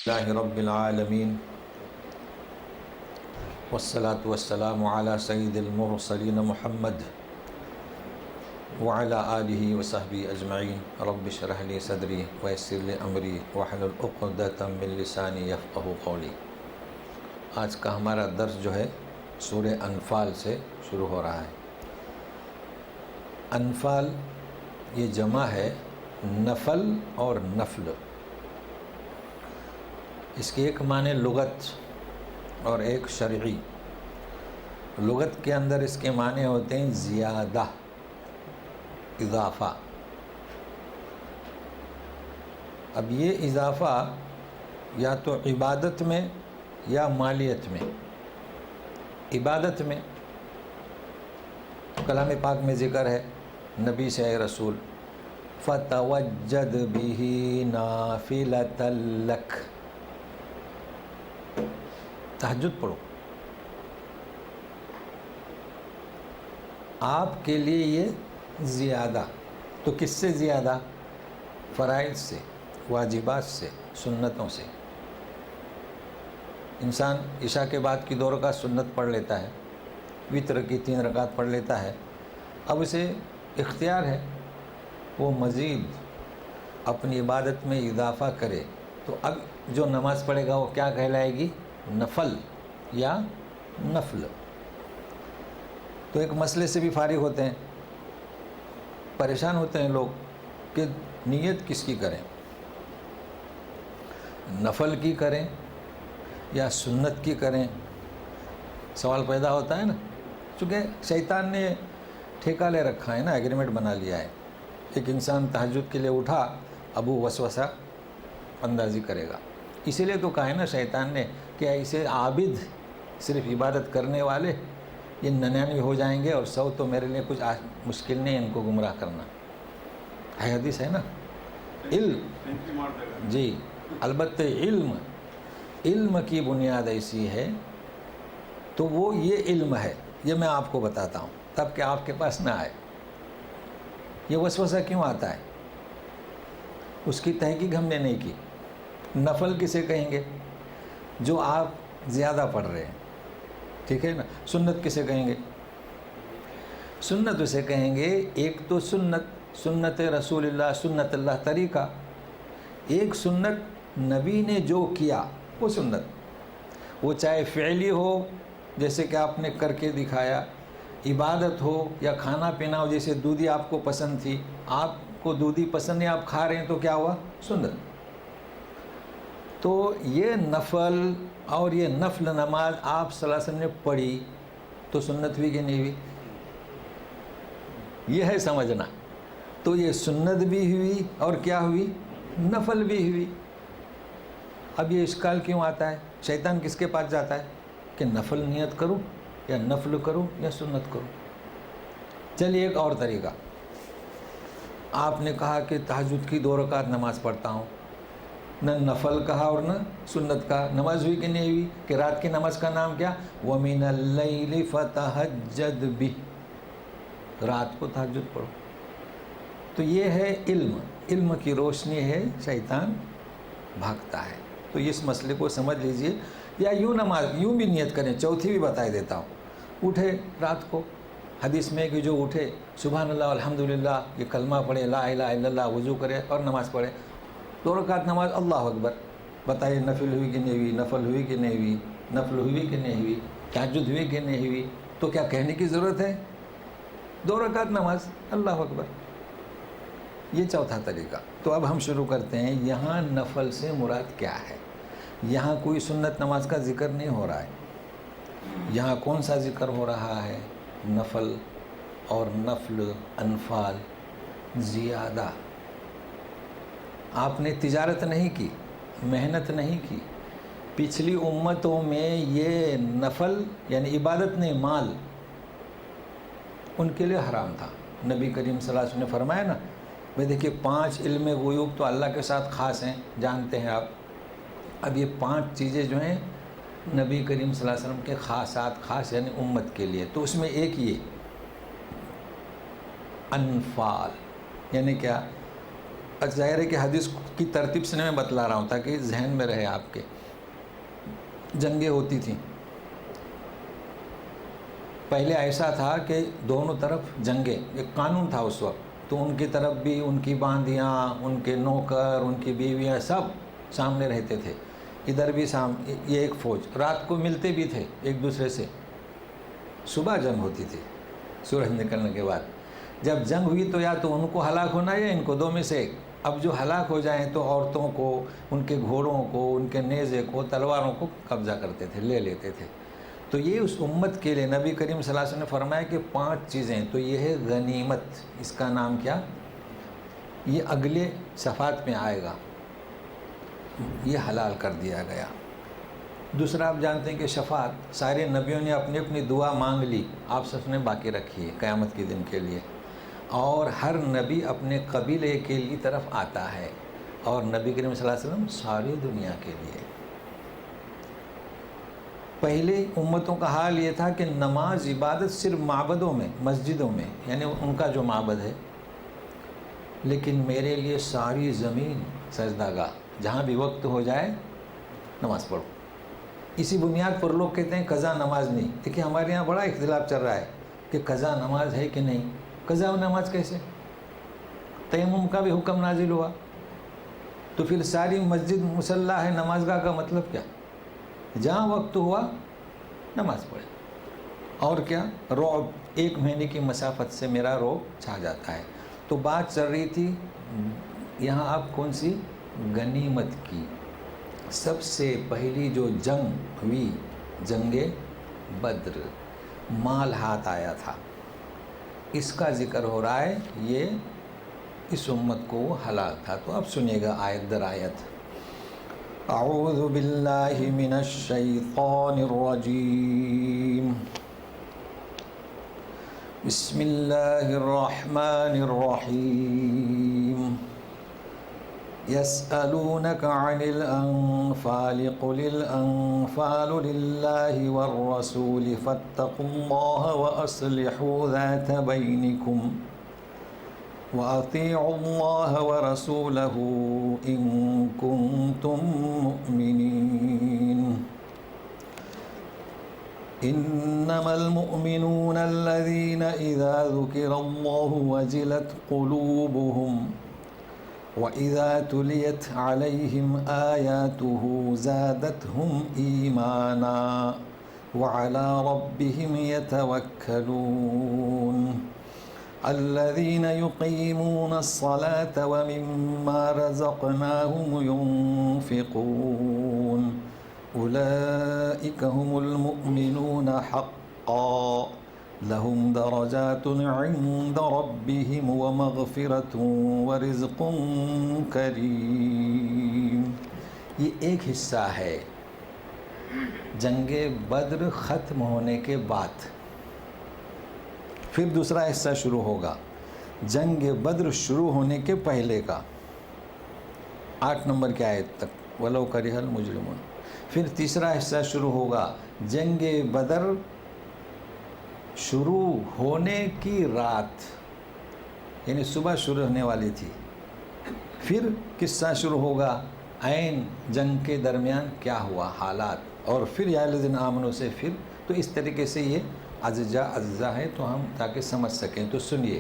اللہ رب العالمین والصلاة والسلام علی سید المرسلین محمد وعلی آلہ وصحبہ اجمعین رب اشرح لی صدری ویسر لی امری واحلل عقدۃ من لسانی یفقہوا قولی۔ آج کا ہمارا درس جو ہے سورہ انفال سے شروع ہو رہا ہے۔ انفال یہ جمع ہے نفل اور نفل۔ اس کے ایک معنی لغت اور ایک شرعی۔ لغت کے اندر اس کے معنی ہوتے ہیں زیادہ، اضافہ۔ اب یہ اضافہ یا تو عبادت میں یا مالیت میں۔ عبادت میں کلام پاک میں ذکر ہے نبی سے اے رسول فَتَوَجَّدْ بِهِ نَافِلَةً لَكَ، تہجد پڑھو، آپ کے لیے یہ زیادہ۔ تو کس سے زیادہ؟ فرائض سے، واجبات سے، سنتوں سے۔ انسان عشاء کے بعد کی 2 رکعت سنت پڑھ لیتا ہے، وتر کی 3 رکعت پڑھ لیتا ہے، اب اسے اختیار ہے وہ مزید اپنی عبادت میں اضافہ کرے، تو اب جو نماز پڑھے گا وہ کیا کہلائے گی؟ نفل یا نفل۔ تو ایک مسئلے سے بھی فارغ ہوتے ہیں، پریشان ہوتے ہیں لوگ کہ نیت کس کی کریں، نفل کی کریں یا سنت کی کریں؟ سوال پیدا ہوتا ہے نا، چونکہ شیطان نے ٹھیکہ لے رکھا ہے نا، ایگریمنٹ بنا لیا ہے۔ ایک انسان تہجد کے لیے اٹھا، اب وہ وسوسہ اندازی کرے گا۔ اسی لیے تو کہا ہے نا شیطان نے کہ ایسے عابد، صرف عبادت کرنے والے یہ 99 ہو جائیں گے، اور 100 تو میرے لیے کچھ مشکل نہیں ان کو گمراہ کرنا ہے۔ حدیث ہے نا، علم، جی البتہ علم کی بنیاد ایسی ہے تو وہ یہ علم ہے، یہ میں آپ کو بتاتا ہوں تب کہ آپ کے پاس نہ آئے۔ یہ وسوسہ کیوں آتا ہے؟ اس کی تحقیق ہم نے نہیں کی۔ نفل کسے کہیں گے؟ جو آپ زیادہ پڑھ رہے ہیں، ٹھیک ہے نا۔ سنت کسے کہیں گے؟ سنت اسے کہیں گے، ایک تو سنت رسول اللہ، سنت اللہ طریقہ، ایک سنت نبی نے جو کیا وہ سنت، وہ چاہے فعلی ہو جیسے کہ آپ نے کر کے دکھایا، عبادت ہو یا کھانا پینا ہو، جیسے دودھی آپ کو پسند تھی، آپ کو دودھی پسند ہے، آپ کھا رہے ہیں تو کیا ہوا؟ سنت۔ تو یہ نفل اور یہ نفل نماز آپ صلی اللہ علیہ وسلم نے پڑھی تو سنت ہوئی کہ نہیں ہوئی؟ یہ ہے سمجھنا۔ تو یہ سنت بھی ہوئی اور کیا ہوئی؟ نفل بھی ہوئی۔ اب یہ اشکال کیوں آتا ہے؟ شیطان کس کے پاس جاتا ہے کہ نفل نیت کروں یا نفل کروں یا سنت کروں؟ چلیے ایک اور طریقہ، آپ نے کہا کہ تہجد کی 2 رکعت نماز پڑھتا ہوں، نہ نفل کہا اور نہ سنت کہا، نماز ہوئی کہ نہیں ہوئی؟ کہ رات کی نماز کا نام کیا؟ وَمِنَ اللَّيْلِ فَتَهَجَّدْ بِهِ، رات کو تہجد پڑھو۔ تو یہ ہے علم کی روشنی ہے، شیطان بھاگتا ہے۔ تو اس مسئلے کو سمجھ لیجئے، یا یوں بھی نیت کریں، چوتھی بھی بتا دیتا ہوں۔ اٹھے رات کو، حدیث میں کہ جو اٹھے سبحان اللہ الحمدللہ یہ کلمہ پڑھے، لا الہ الا اللہ، وضو کرے اور نماز پڑھے، 2 رکعت نماز، اللہ اکبر۔ بتائیے نفل ہوئی کہ نہیں ہوئی؟ نفل ہوئی کہ نہیں ہوئی؟ نفل ہوئی کہ نہیں ہوئی؟ تہجد ہوئی کہ نہیں ہوئی؟ تو کیا کہنے کی ضرورت ہے؟ 2 رکعت نماز، اللہ اکبر۔ یہ چوتھا طریقہ۔ تو اب ہم شروع کرتے ہیں۔ یہاں نفل سے مراد کیا ہے؟ یہاں کوئی سنت نماز کا ذکر نہیں ہو رہا ہے، یہاں کون سا ذکر ہو رہا ہے؟ نفل اور نفل، انفال، زیادہ۔ آپ نے تجارت نہیں کی، محنت نہیں کی۔ پچھلی امتوں میں یہ نفل یعنی عبادت نہیں، مال ان کے لیے حرام تھا۔ نبی کریم صلی اللہ علیہ وسلم نے فرمایا نا، بھئی دیکھیے 5 علم غیوب تو اللہ کے ساتھ خاص ہیں، جانتے ہیں آپ۔ اب یہ 5 چیزیں جو ہیں نبی کریم صلی اللہ علیہ وسلم کے خاص یعنی امت کے لیے، تو اس میں ایک یہ انفال، یعنی کیا؟ ظاہر ہے کہ حدیث کی ترتیب سے میں بتلا رہا ہوں تاکہ ذہن میں رہے آپ کے. جنگیں ہوتی تھیں. پہلے ایسا تھا کہ دونوں طرف جنگیں، ایک قانون تھا اس وقت، تو ان کی طرف بھی ان کی باندیاں، ان کے نوکر، ان کی بیویاں سب سامنے رہتے تھے. ادھر بھی یہ ایک فوج، رات کو ملتے بھی تھے ایک دوسرے سے. صبح جنگ ہوتی تھی سورج نکلنے کے بعد. جب جنگ ہوئی تو یا تو ان کو ہلاک ہونا یا ان کو، دو میں سے ایک. اب جو ہلاک ہو جائیں تو عورتوں کو، ان کے گھوڑوں کو، ان کے نیزے کو، تلواروں کو قبضہ کرتے تھے، لے لیتے تھے. تو یہ اس امت کے لیے نبی کریم صلی اللہ علیہ وسلم نے فرمایا کہ 5 چیزیں. تو یہ ہے غنیمت. اس کا نام کیا؟ یہ اگلے صفحات میں آئے گا. یہ حلال کر دیا گیا. دوسرا آپ جانتے ہیں کہ شفاعت، سارے نبیوں نے اپنی اپنی دعا مانگ لی، آپ سب نے باقی رکھی ہے قیامت کے دن کے لیے. اور ہر نبی اپنے قبیلے کے لیے طرف آتا ہے، اور نبی کریم صلی اللہ علیہ وسلم ساری دنیا کے لیے. پہلے امتوں کا حال یہ تھا کہ نماز عبادت صرف معبدوں میں، مسجدوں میں، یعنی ان کا جو معبد ہے. لیکن میرے لیے ساری زمین سجدہ گاہ، جہاں بھی وقت ہو جائے نماز پڑھو. اسی بنیاد پر لوگ کہتے ہیں قضا نماز نہیں. دیکھیے ہمارے یہاں بڑا اختلاف چل رہا ہے کہ قضا نماز ہے کہ نہیں. قضا نماز کیسے؟ تیمم کا بھی حکم نازل ہوا تو پھر ساری مسجد مصلی ہے، نماز گاہ کا مطلب کیا؟ جہاں وقت ہوا نماز پڑھے. اور کیا؟ رعب، 1 مہینے کی مسافت سے میرا رعب چھا جاتا ہے. تو بات چل رہی تھی یہاں اب کون سی؟ غنیمت کی. سب سے پہلی جو جنگ ہوئی، جنگ بدر، مال ہاتھ آیا تھا، اس کا ذکر ہو رہا ہے. یہ اس امت کو حلال تھا. تو اب سنیے گا آیت در آیت. اعوذ باللہ من الشیطان الرجیم. بسم اللہ الرحمن الرحیم. يسألونك عن الأنفال قل الأنفال لله والرسول فاتقوا الله وأصلحوا ذات بينكم وأطيعوا الله ورسوله إن كنتم مؤمنين. إنما المؤمنون الذين إذا ذكر الله وجلت قلوبهم وَإِذَا تُلِيَتْ عَلَيْهِمْ آيَاتُهُ زَادَتْهُمْ إِيمَانًا وَعَلَى رَبِّهِمْ يَتَوَكَّلُونَ. الَّذِينَ يُقِيمُونَ الصَّلَاةَ وَمِمَّا رَزَقْنَاهُمْ يُنْفِقُونَ. أُولَئِكَ هُمُ الْمُؤْمِنُونَ حَقًّا لهم درجات عند ربهم ومغفرة ورزق کریم. یہ ایک حصہ ہے جنگ بدر ختم ہونے کے بعد. پھر دوسرا حصہ شروع ہوگا جنگ بدر شروع ہونے کے پہلے کا، 8 نمبر کی آیت تک، وَلَوْ كَرِهَ الْمُجْرِمُونَ. پھر تیسرا حصہ شروع ہوگا جنگ بدر شروع ہونے کی رات، یعنی صبح شروع ہونے والی تھی. پھر قصہ شروع ہوگا عین جنگ کے درمیان کیا ہوا حالات، اور پھر یا الذین آمنوا سے پھر. تو اس طریقے سے یہ اجزا ہے تو ہم تاکہ سمجھ سکیں. تو سنیے،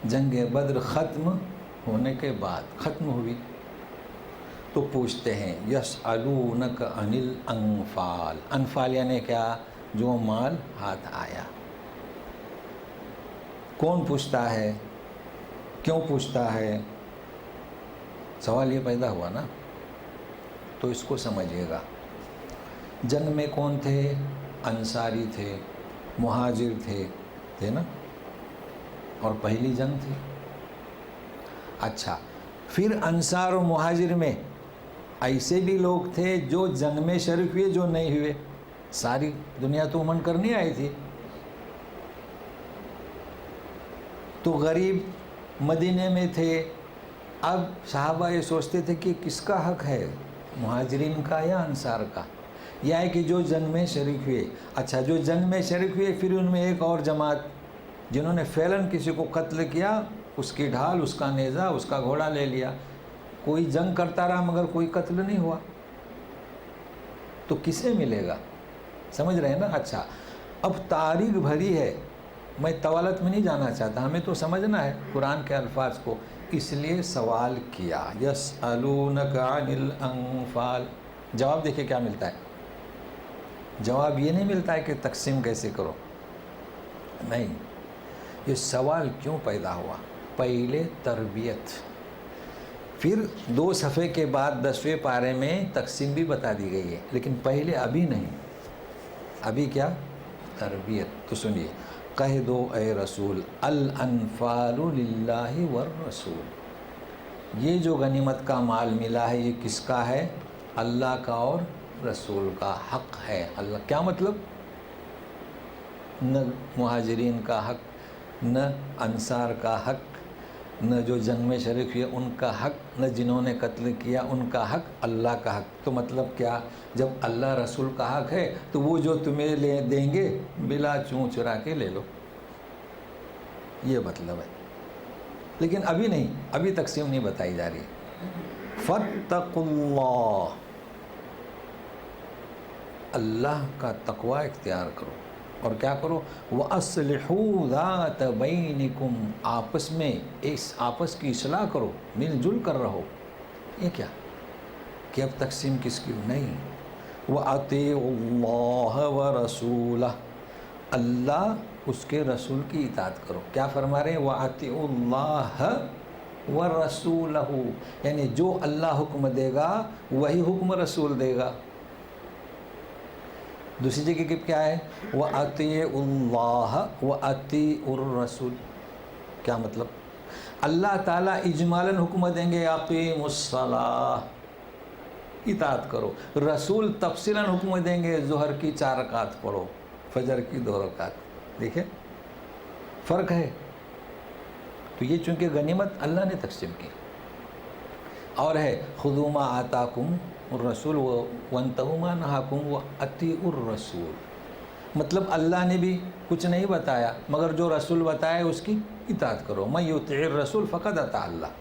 جنگ بدر ختم ہونے کے بعد ختم ہوئی تو پوچھتے ہیں یسألونک عن الانفال. انفال یعنی کیا؟ جو مال ہاتھ آیا. کون پوچھتا ہے؟ کیوں پوچھتا ہے؟ سوال یہ پیدا ہوا نا، تو اس کو سمجھیے گا. جنگ میں کون تھے؟ انصاری تھے، مہاجر تھے نا، اور پہلی جنگ تھی. اچھا، پھر انصار و مہاجر میں ایسے بھی لوگ تھے جو جنگ میں شریک ہوئے، جو نہیں ہوئے. ساری دنیا تو امن کرنے آئی تھی. تو غریب مدینے میں تھے. اب صحابہ یہ سوچتے تھے کہ کس کا حق ہے، مہاجرین کا یا انصار کا، یا ہے کہ جو جنگ میں شریک ہوئے. اچھا، جو جنگ میں شریک ہوئے پھر ان میں ایک اور جماعت جنہوں نے فعلاً کسی کو قتل کیا اس کی ڈھال، اس کا نیزہ، اس کا گھوڑا لے لیا. کوئی جنگ کرتا رہا مگر کوئی قتل نہیں ہوا. تو کسے ملے گا؟ سمجھ رہے ہیں نا؟ اچھا، اب تاریخ بھری ہے، میں طوالت میں نہیں جانا چاہتا، ہمیں تو سمجھنا ہے قرآن کے الفاظ کو، اس لیے سوال کیا. یسألونک عن الانفال. جواب دیکھیں کیا ملتا ہے. جواب یہ نہیں ملتا ہے کہ تقسیم کیسے کرو، نہیں. یہ سوال کیوں پیدا ہوا؟ پہلے تربیت، پھر 2 صفحے کے بعد 10ویں پارے میں تقسیم بھی بتا دی گئی ہے، لیکن پہلے ابھی نہیں. ابھی کیا؟ تربیت. تو سنیے، کہہ دو اے رسول الانفال للہ والرسول. یہ جو غنیمت کا مال ملا ہے یہ کس کا ہے؟ اللہ کا اور رسول کا حق ہے. اللہ کیا مطلب؟ نہ مہاجرین کا حق، نہ انصار کا حق، نہ جو جنگ میں شریک ہوئے ان کا حق، نہ جنہوں نے قتل کیا ان کا حق، اللہ کا حق. تو مطلب کیا؟ جب اللہ رسول کا حق ہے تو وہ جو تمہیں لے دیں گے بلا چون چرا کے لے لو، یہ مطلب ہے. لیکن ابھی نہیں، ابھی تقسیم نہیں بتائی جا رہی. فاتقوا اللہ، اللہ کا تقوی اختیار کرو. اور کیا کرو؟ وَأَصْلِحُوا ذَاتَ بَيْنِكُمْ، آپس میں آپس کی اصلاح کرو، مل جل کر رہو. یہ کیا کہ اب تقسیم کس کی؟ نہیں. وَأَطِيعُوا اللَّهَ وَرَسُولَهُ، اللہ اس کے رسول کی اطاعت کرو. کیا فرما رہے ہیں؟ وَأَطِيعُوا اللَّهَ وَرَسُولَهُ، یعنی جو اللہ حکم دے گا وہی حکم رسول دے گا. دوسری جگہ کی کیا ہے؟ وَأَطِيعُوا اللَّهَ وَأَطِيعُوا الرَّسُولَ. کیا مطلب؟ اللہ تعالیٰ اجمالاً حکم دیں گے اقیموا الصلاۃ، اطاعت کرو. رسول تفصیلاً حکم دیں گے ظہر کی 4 رکعت پڑھو، فجر کی 2 رکعت. دیکھیں فرق ہے. تو یہ چونکہ غنیمت اللہ نے تقسیم کی. اور ہے خذوا ما آتاکم الرسول وانتہوا ما نہاکم وأطیعوا الرسول. مطلب اللہ نے بھی کچھ نہیں بتایا مگر جو رسول بتایا اس کی اطاعت کرو. من یطع الرسول فقد اطاع اللہ،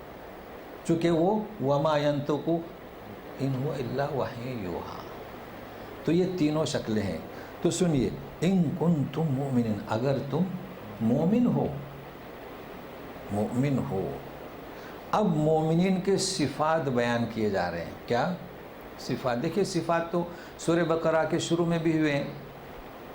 چونکہ وہ وما ینطق ان هو الا وحی یوحی. تو یہ تینوں شکلیں ہیں. تو سنیے، ان کنتم مؤمنین، اگر تم مومن ہو، مومن ہو. اب مومنین کے صفات بیان کیے جا رہے ہیں. کیا صفات؟ دیکھیے صفات تو سورہ بقرہ کے شروع میں بھی ہوئے ہیں،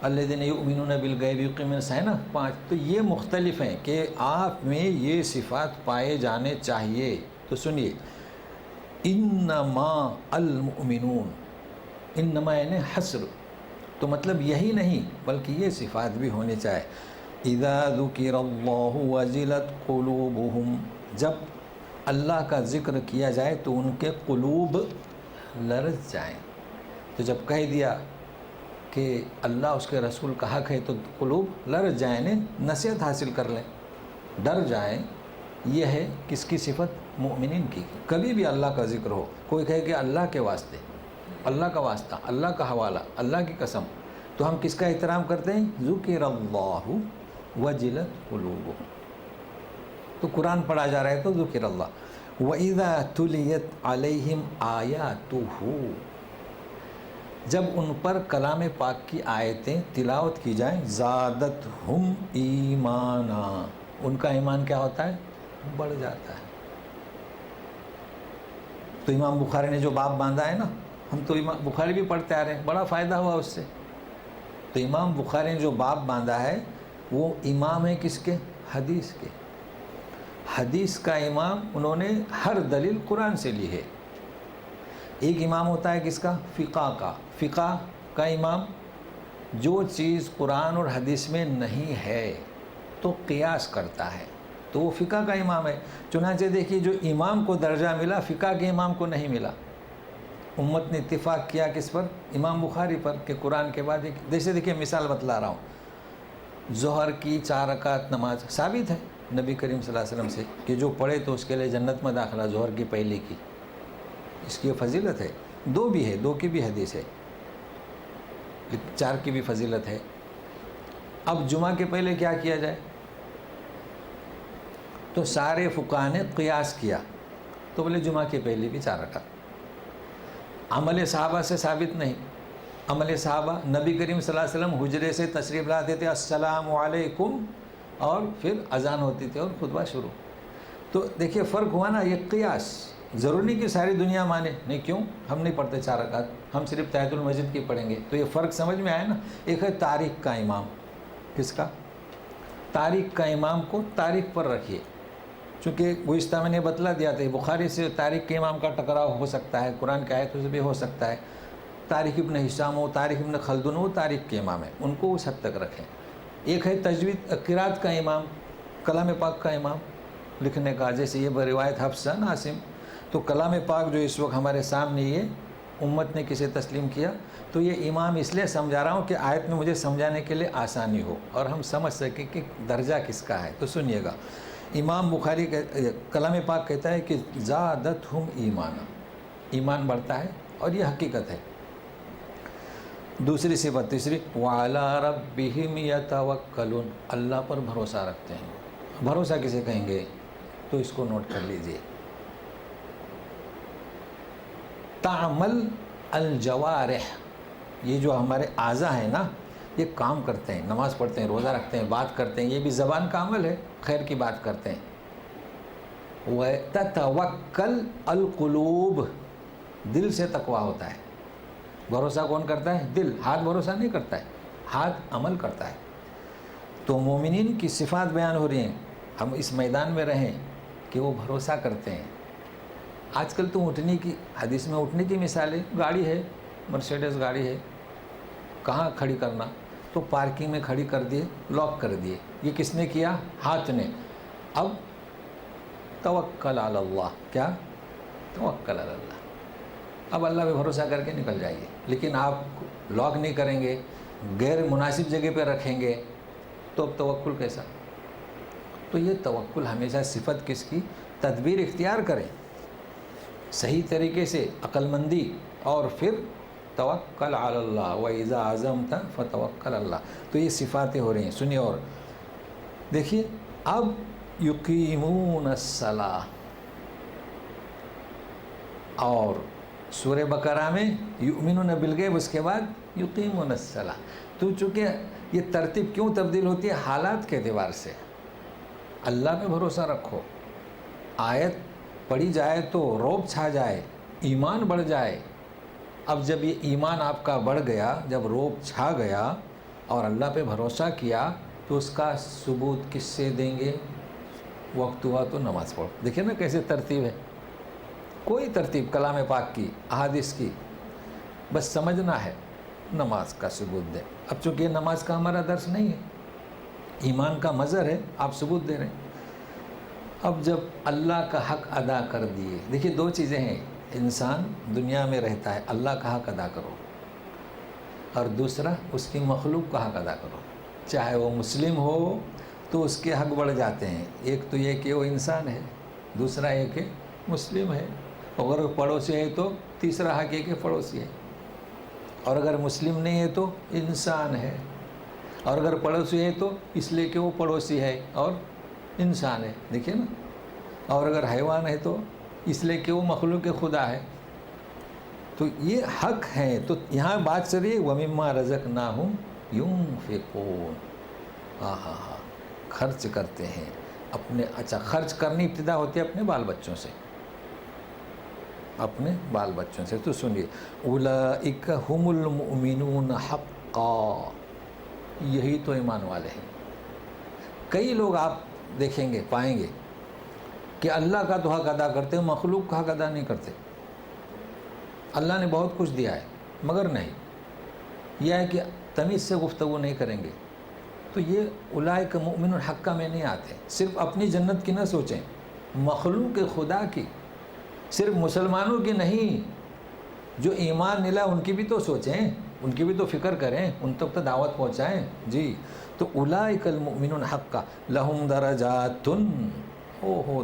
الذین یؤمنون بالغیب یقیمون الصلاۃ، ہے نا 5. تو یہ مختلف ہیں کہ آپ میں یہ صفات پائے جانے چاہیے. تو سنیے، انما المؤمنون، انما یعنی حصر، تو مطلب یہی نہیں بلکہ یہ صفات بھی ہونی چاہیے. اذا ذکر اللہ وجلت قلوبہم، جب اللہ کا ذکر کیا جائے تو ان کے قلوب لرز جائیں. تو جب کہہ دیا کہ اللہ اس کے رسول کا حق ہے تو قلوب لرز جائیں، نصیحت حاصل کر لیں، ڈر جائیں. یہ ہے کس کی صفت؟ مؤمنین کی. کبھی بھی اللہ کا ذکر ہو، کوئی کہے کہ اللہ کے واسطے، اللہ کا واسطہ، اللہ کا حوالہ، اللہ کی قسم، تو ہم کس کا احترام کرتے ہیں؟ ذکر اللہ وجلت قلوبہم. تو قرآن پڑھا جا رہا ہے تو ذکر اللہ. وَإِذَا تُلِيَتْ عَلَيْهِمْ آيَاتُهُ، جب ان پر کلام پاک کی آیتیں تلاوت کی جائیں، زادتہم ایمانا، ان کا ایمان کیا ہوتا ہے؟ بڑھ جاتا ہے. تو امام بخاری نے جو باب باندھا ہے نا، ہم تو امام بخاری بھی پڑھتے آ رہے ہیں، بڑا فائدہ ہوا اس سے. تو امام بخاری نے جو باب باندھا ہے وہ امام ہے کس کے؟ حدیث کے. حدیث کا امام، انہوں نے ہر دلیل قرآن سے لی ہے. ایک امام ہوتا ہے کس کا؟ فقہ کا. فقہ کا امام جو چیز قرآن اور حدیث میں نہیں ہے تو قیاس کرتا ہے، تو وہ فقہ کا امام ہے. چنانچہ دیکھیے جو امام کو درجہ ملا فقہ کے امام کو نہیں ملا. امت نے اتفاق کیا کس پر؟ امام بخاری پر، کہ قرآن کے بعد ایک. جیسے دیکھیے مثال بتلا رہا ہوں، ظہر کی 4 رکعت نماز ثابت ہے نبی کریم صلی اللہ علیہ وسلم سے کہ جو پڑھے تو اس کے لیے جنت میں داخلہ، ظہر کی پہلے کی. اس کی فضیلت ہے. 2 بھی ہے، 2 کی بھی حدیث ہے، 4 کی بھی فضیلت ہے. اب جمعہ کے پہلے کیا کیا جائے؟ تو سارے فقہا نے قیاس کیا، تو بولے جمعہ کی پہلی بھی 4 رکعت۔ عمل صحابہ سے ثابت نہیں۔ عمل صحابہ، نبی کریم صلی اللہ علیہ وسلم حجرے سے تشریف لاتے تھے، السلام علیکم، اور پھر اذان ہوتی تھی اور خطبہ شروع۔ تو دیکھیے فرق ہوا نا، یہ قیاس۔ ضروری نہیں کہ ساری دنیا مانے، نہیں، کیوں؟ ہم نہیں پڑھتے 4 رکعت، ہم صرف تحیۃ المسجد کی پڑھیں گے۔ تو یہ فرق سمجھ میں آیا نا۔ ایک ہے تاریخ کا امام، کس کا؟ تاریخ کا امام کو تاریخ پر رکھیے، چونکہ گزشتہ میں نے بتلا دیا تھا، بخاری سے تاریخ کے امام کا ٹکراؤ ہو سکتا ہے، قرآن کی آیتوں سے بھی ہو سکتا ہے۔ تاریخ ابن ہشام ہو، تاریخ ابن خلدون ہو، تاریخ کے امام ہیں، ان کو اس حد تک رکھیں۔ ایک ہے تجوید قرات کا امام، کلام پاک کا امام لکھنے کا، جیسے یہ روایت حفص ہے عاصم، تو کلام پاک جو اس وقت ہمارے سامنے یہ امت نے کسے تسلیم کیا، تو یہ امام اس لیے سمجھا رہا ہوں کہ آیت میں مجھے سمجھانے کے لیے آسانی ہو اور ہم سمجھ سکیں کہ درجہ کس کا ہے۔ تو سنیے گا، امام بخاری کلام پاک کہتا ہے کہ زادتہم ایمانا، ایمان بڑھتا ہے، اور یہ حقیقت ہے۔ دوسری صفت، تیسری، وعلی ربہم یتوکلون، اللہ پر بھروسہ رکھتے ہیں۔ بھروسہ کسے کہیں گے؟ تو اس کو نوٹ کر لیجئے، تعمل الجوارح، یہ جو ہمارے اعضاء ہیں نا، یہ کام کرتے ہیں، نماز پڑھتے ہیں، روزہ رکھتے ہیں، بات کرتے ہیں، یہ بھی زبان کا عمل ہے، خیر کی بات کرتے ہیں۔ وَتَتَوَكَّلْ الْقُلُوبُ، دل سے تقویٰ ہوتا ہے۔ بھروسہ کون کرتا ہے؟ دل، ہاتھ بھروسہ نہیں کرتا ہے، ہاتھ عمل کرتا ہے۔ تو مومنین کی صفات بیان ہو رہی ہیں، ہم اس میدان میں رہیں کہ وہ بھروسہ کرتے ہیں۔ آج کل تو اٹھنے کی، حدیث میں اٹھنے کی مثال ہے، گاڑی ہے، مرسیڈس گاڑی ہے، کہاں کھڑی کرنا؟ تو پارکنگ میں کھڑی کر دیے، لاک کر دیے۔ یہ کس نے کیا؟ ہاتھ نے۔ اب توکل علی اللہ، کیا؟ توکل علی اللہ، اب اللہ پہ بھروسہ کر کے نکل جائیے۔ لیکن آپ لاک نہیں کریں گے، غیر مناسب جگہ پہ رکھیں گے، تو اب توکل کیسا؟ تو یہ توکل ہمیشہ صفت کس کی؟ تدبیر اختیار کریں صحیح طریقے سے، عقل مندی، اور پھر توکل علی اللہ، وَإِذَا عَزَمْتَ فَتَوَكَّلْ عَلَى اللَّهِ۔ تو یہ صفاتیں ہو رہی ہیں۔ سنیے اور دیکھیے، اب یقیمون الصلاۃ، اور سورہ بقرہ میں یؤمنون بالغیب، اس کے بعد یقیمون الصلاۃ۔ تو چونکہ یہ ترتیب کیوں تبدیل ہوتی ہے؟ حالات کے اعتبار سے۔ اللہ پہ بھروسہ رکھو، آیت پڑھی جائے تو رعب چھا جائے، ایمان بڑھ جائے۔ اب جب یہ ایمان آپ کا بڑھ گیا، جب رعب چھا گیا اور اللہ پہ بھروسہ کیا، تو اس کا ثبوت کس سے دیں گے؟ وقت ہوا تو نماز پڑھو۔ دیکھیں نا کیسے ترتیب ہے، کوئی ترتیب کلام پاک کی، احادیث کی، بس سمجھنا ہے، نماز کا ثبوت دیں۔ اب چونکہ نماز کا ہمارا درس نہیں ہے، ایمان کا مظہر ہے، آپ ثبوت دے رہے ہیں۔ اب جب اللہ کا حق ادا کر دیے، دیکھیے 2 چیزیں ہیں، انسان دنیا میں رہتا ہے، اللہ کا حق ادا کرو، اور دوسرا اس کی مخلوق کا حق ادا کرو۔ چاہے وہ مسلم ہو تو اس کے حق بڑھ جاتے ہیں، ایک تو یہ کہ وہ انسان ہے، دوسرا یہ کہ مسلم ہے، اگر پڑوسی ہے تو تیسرا حق یہ کہ پڑوسی ہے، اور اگر مسلم نہیں ہے تو انسان ہے، اور اگر پڑوسی ہے تو اس لیے کہ وہ پڑوسی ہے اور انسان ہے، دیکھیے نا، اور اگر حیوان ہے تو اس لیے کہ وہ مخلوق خدا ہے۔ تو یہ حق ہے۔ تو یہاں بات چل رہی ہے وَمِمَّا رَزَقْنَاهُمْ يُنْفِقُونَ، خرچ کرتے ہیں اپنے، اچھا خرچ کرنی ابتدا ہوتی ہے اپنے بال بچوں سے، اپنے بال بچوں سے۔ تو سنیے، اولئک هم المؤمنون حقا، یہی تو ایمان والے ہیں۔ کئی لوگ آپ دیکھیں گے، پائیں گے کہ اللہ کا تو حق ادا کرتے ہیں، مخلوق کا حق ادا نہیں کرتے۔ اللہ نے بہت کچھ دیا ہے مگر نہیں، یہ ہے کہ تمیز سے گفتگو نہیں کریں گے۔ تو یہ اولئک مؤمنون حقا میں نہیں آتے۔ صرف اپنی جنت کی نہ سوچیں، مخلوق خدا کی، صرف مسلمانوں کی نہیں، جو ایمان ملا ان کی بھی تو سوچیں، ان کی بھی تو فکر کریں، ان تک تو دعوت پہنچائیں۔ جی، تو اولئک المؤمنون حقا لہم درجات،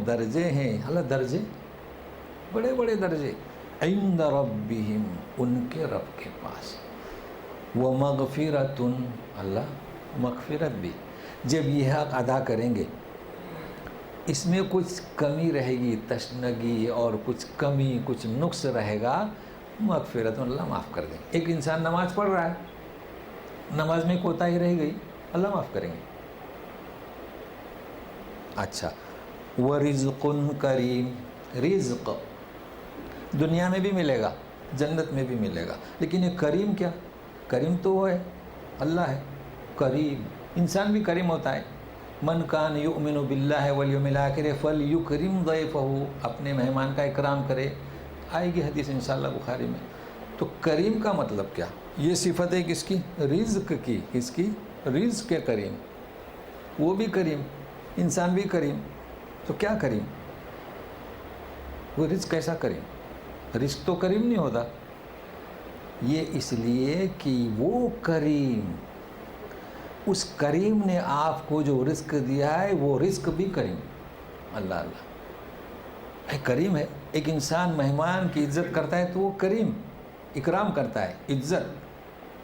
درجے ہیں، اللہ درجے، بڑے بڑے درجے، عند ربہم، ان کے رب کے پاس، ومغفرۃ، اللہ مغفرت بھی۔ جب یہ حق ادا کریں گے، اس میں کچھ کمی رہے گی، تشنگی اور کچھ کمی، کچھ نقص رہے گا، مغفرت اللہ معاف کر دیں۔ ایک انسان نماز پڑھ رہا ہے، نماز میں کوتاہی رہ گئی، اللہ معاف کریں گے۔ اچھا، وَرِزْقٌ کریم، رزق دنیا میں بھی ملے گا، جنت میں بھی ملے گا، لیکن یہ کریم کیا؟ کریم تو وہ ہے، اللہ ہے کریم۔ انسان بھی کریم ہوتا ہے، من کان یؤمن باللہ والیوم الآخر فلیکرم ضیفہ، اپنے مہمان کا اکرام کرے، آئے گی حدیث انشاءاللہ بخاری میں۔ تو کریم کا مطلب کیا؟ یہ صفت ہے کس کی؟ رزق کی۔ کس کی؟ رزق کے کریم، وہ بھی کریم، انسان بھی کریم۔ تو کیا کریم؟ وہ رزق کیسا کریم؟ رزق تو کریم نہیں ہوتا۔ یہ اس لیے کہ وہ کریم، اس کریم نے آپ کو جو رزق دیا ہے وہ رزق بھی کریم، اللہ اللہ کریم ہے۔ ایک انسان مہمان کی عزت کرتا ہے تو وہ کریم، اکرام کرتا ہے، عزت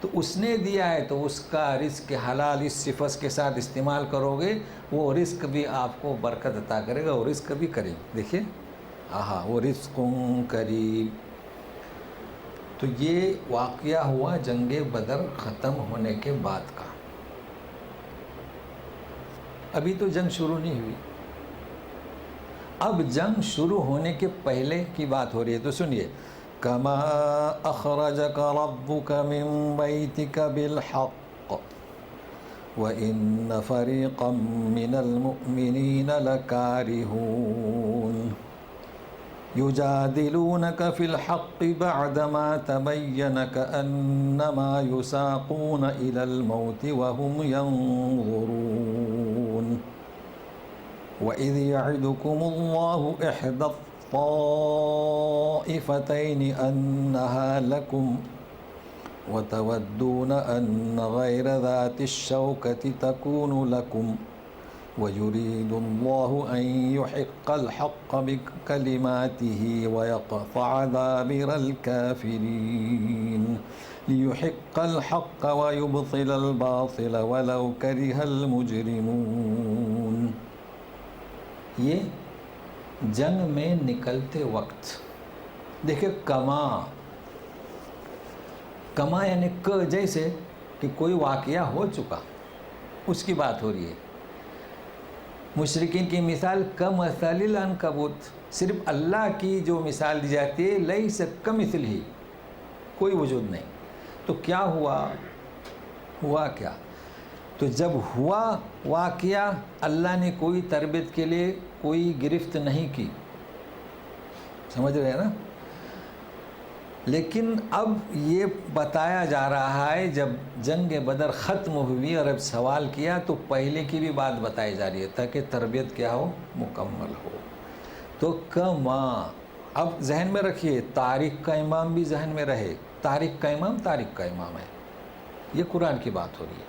تو اس نے دیا ہے، تو اس کا رزق حلال اس صفت کے ساتھ استعمال کرو گے، وہ رزق بھی آپ کو برکت عطا کرے گا، وہ رزق بھی کریم۔ دیکھیے آہا، وہ رزق کریم۔ تو یہ واقعہ ہوا جنگ بدر ختم ہونے کے بعد کا، ابھی تو جنگ شروع نہیں ہوئی، اب جنگ شروع ہونے کے پہلے کی بات ہو رہی ہے۔ تو سنیے، کما اخرجک ربک من بیتک بالحق وان فریقا من المؤمنین لکارہون یجادلونک فی الحق بعدما تبین کأنما یساقون الی الموت وهم ينظرون وَإِذْ يَعِدُكُمُ اللَّهُ إِحْدَى الطَّائِفَتَيْنِ أَنَّهَا لَكُمْ وَتَوَدُّونَ أَنَّ غَيْرَ ذَاتِ الشَّوْكَةِ تَكُونُ لَكُمْ وَيُرِيدُ اللَّهُ أَن يُحِقَّ الْحَقَّ بِكَلِمَاتِهِ وَيَقْطَعَ دَابِرَ الْكَافِرِينَ لِيُحِقَّ الْحَقَّ وَيُبْطِلَ الْبَاطِلَ وَلَوْ كَرِهَ الْمُجْرِمُونَ۔ یہ جنگ میں نکلتے وقت دیکھیں، کما یعنی جیسے کہ کوئی واقعہ ہو چکا، اس کی بات ہو رہی ہے۔ مشرکین کی مثال کمثل العنکبوت، صرف اللہ کی جو مثال دی جاتی ہے لیس کمثلہ، کوئی وجود نہیں۔ تو کیا ہوا کیا؟ تو جب ہوا واقعہ، اللہ نے کوئی تربیت کے لیے کوئی گرفت نہیں کی، سمجھ رہے ہیں نا؟ لیکن اب یہ بتایا جا رہا ہے جب جنگ بدر ختم ہوئی اور اب سوال کیا تو پہلے کی بھی بات بتائی جا رہی ہے تاکہ تربیت کیا ہو؟ مکمل ہو۔ تو کما، اب ذہن میں رکھیے، تاریخ کا امام بھی ذہن میں رہے، تاریخ کا امام ہے، یہ قرآن کی بات ہو رہی ہے۔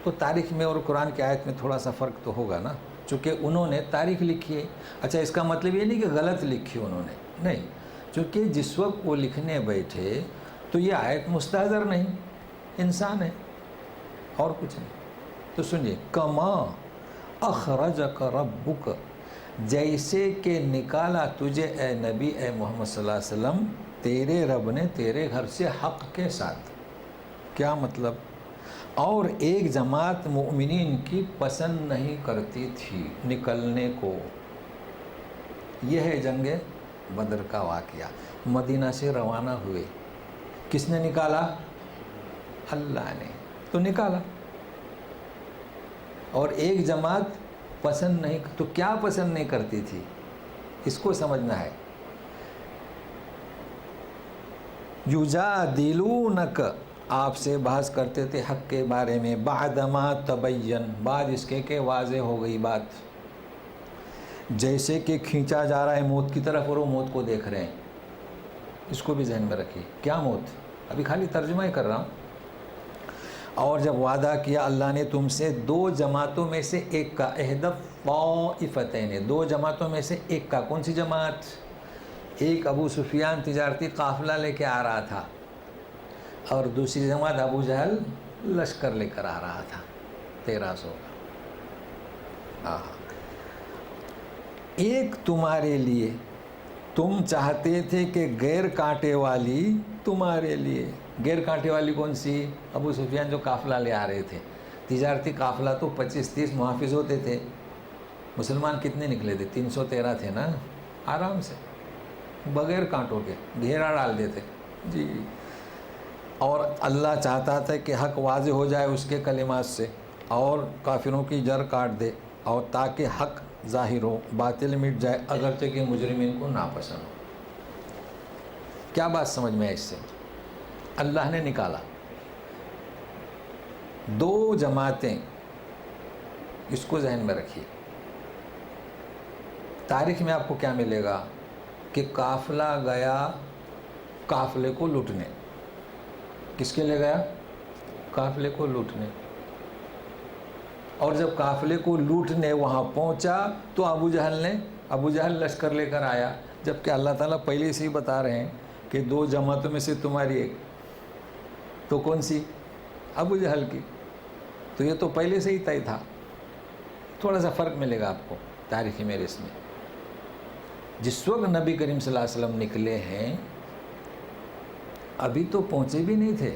تو تاریخ میں اور قرآن کی آیت میں تھوڑا سا فرق تو ہوگا نا، چونکہ انہوں نے تاریخ لکھی ہے۔ اچھا، اس کا مطلب یہ نہیں کہ غلط لکھی انہوں نے، نہیں، چونکہ جس وقت وہ لکھنے بیٹھے تو یہ آیت مستحضر نہیں، انسان ہے اور کچھ نہیں۔ تو سنیے، کما اخرجک ربک، جیسے کہ نکالا تجھے اے نبی، اے محمد صلی اللہ علیہ وسلم، تیرے رب نے تیرے گھر سے حق کے ساتھ۔ کیا مطلب؟ اور ایک جماعت مؤمنین کی پسند نہیں کرتی تھی نکلنے کو۔ یہ ہے جنگ بدر کا واقعہ۔ مدینہ سے روانہ ہوئے، کس نے نکالا؟ اللہ نے تو نکالا، اور ایک جماعت پسند نہیں، تو کیا پسند نہیں کرتی تھی؟ اس کو سمجھنا ہے۔ یجادلونک، آپ سے بحث کرتے تھے حق کے بارے میں، بعدما تبین، بعد اس کے کہ واضح ہو گئی بات، جیسے کہ کھینچا جا رہا ہے موت کی طرف اور وہ موت کو دیکھ رہے ہیں۔ اس کو بھی ذہن میں رکھیے، کیا موت؟ ابھی خالی ترجمہ ہی کر رہا ہوں۔ اور جب وعدہ کیا اللہ نے تم سے دو جماعتوں میں سے ایک کا، احدی الطائفتین، دو جماعتوں میں سے ایک کا، کون سی جماعت؟ ایک ابو سفیان تجارتی قافلہ لے کے آ رہا تھا، اور دوسری جماعت ابو جہل لشکر لے کر آ رہا تھا 1300 کا۔ ایک تمہارے لیے، تم چاہتے تھے کہ غیر کانٹے والی تمہارے لیے. غیر کانٹے والی کون سی؟ ابو سفیان جو قافلہ لے آ رہے تھے، تجارتی قافلہ تو 25-30 محافظ ہوتے تھے. مسلمان کتنے نکلے تھے؟ 313 تھے نا، آرام سے بغیر کانٹوں کے گھیرا ڈال دیتے جی. اور اللہ چاہتا تھا کہ حق واضح ہو جائے اس کے کلمات سے، اور کافروں کی جڑ کاٹ دے، اور تاکہ حق ظاہر ہو، باطل مٹ جائے، اگرچہ کہ مجرمین کو ناپسند ہو. کیا بات سمجھ میں ہے اس سے؟ اللہ نے نکالا 2 جماعتیں. اس کو ذہن میں رکھیے. تاریخ میں آپ کو کیا ملے گا کہ قافلہ گیا قافلے کو لوٹنے. کس کے لے گیا؟ قافلے کو لوٹنے. اور جب قافلے کو لوٹنے وہاں پہنچا تو ابو جہل لشکر لے کر آیا، جبکہ اللہ تعالیٰ پہلے سے ہی بتا رہے ہیں کہ 2 جماعتوں میں سے تمہاری ایک، تو کون سی؟ ابو جہل کی. تو یہ تو پہلے سے ہی طے تھا. تھوڑا سا فرق ملے گا آپ کو تاریخی میراث میں. جس وقت نبی کریم صلی اللہ علیہ وسلم نکلے ہیں ابھی تو پہنچے بھی نہیں تھے،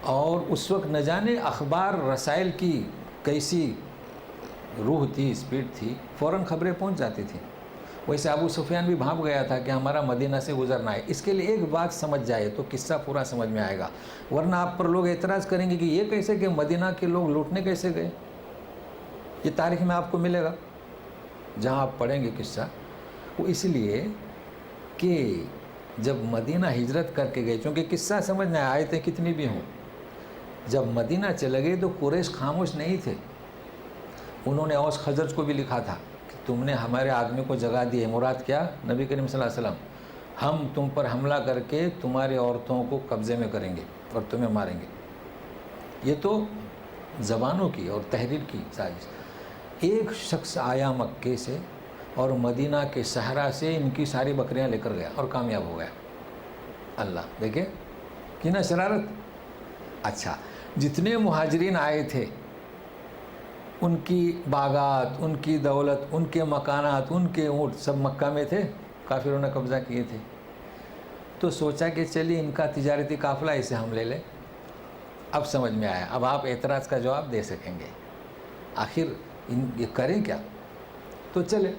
اور اس وقت نہ جانے اخبار رسائل کی کیسی روح تھی، اسپیڈ تھی، فوراً خبریں پہنچ جاتی تھیں. ویسے ابو سفیان بھی بھاپ گیا تھا کہ ہمارا مدینہ سے گزرنا ہے. اس کے لیے ایک بات سمجھ جائے تو قصہ پورا سمجھ میں آئے گا، ورنہ آپ پر لوگ اعتراض کریں گے کہ یہ کیسے کہ مدینہ کے لوگ لوٹنے کیسے گئے. یہ تاریخ میں آپ کو ملے گا جہاں آپ پڑھیں گے قصہ. وہ اس لیے کہ جب مدینہ ہجرت کر کے گئے، چونکہ قصہ سمجھنا ہے، آیتیں کتنی بھی ہوں، جب مدینہ چلے گئے تو قریش خاموش نہیں تھے. انہوں نے اوس خزرج کو بھی لکھا تھا کہ تم نے ہمارے آدمی کو جگہ دی ہے. مراد کیا؟ نبی کریم صلی اللہ علیہ وسلم. ہم تم پر حملہ کر کے تمہاری عورتوں کو قبضے میں کریں گے اور تمہیں ماریں گے. یہ تو زبانوں کی اور تحریر کی سازش. ایک شخص آیا مکے سے اور مدینہ کے صحرا سے ان کی ساری بکریاں لے کر گیا اور کامیاب ہو گیا. اللہ دیکھیں کہ نا شرارت. اچھا، جتنے مہاجرین آئے تھے ان کی باغات، ان کی دولت، ان کے مکانات، ان کے اونٹ سب مکہ میں تھے، کافروں نے قبضہ کیے تھے. تو سوچا کہ چلیے ان کا تجارتی قافلہ اسے ہم لے لیں. اب سمجھ میں آیا، اب آپ اعتراض کا جواب دے سکیں گے. آخر یہ کریں کیا؟ تو چلے.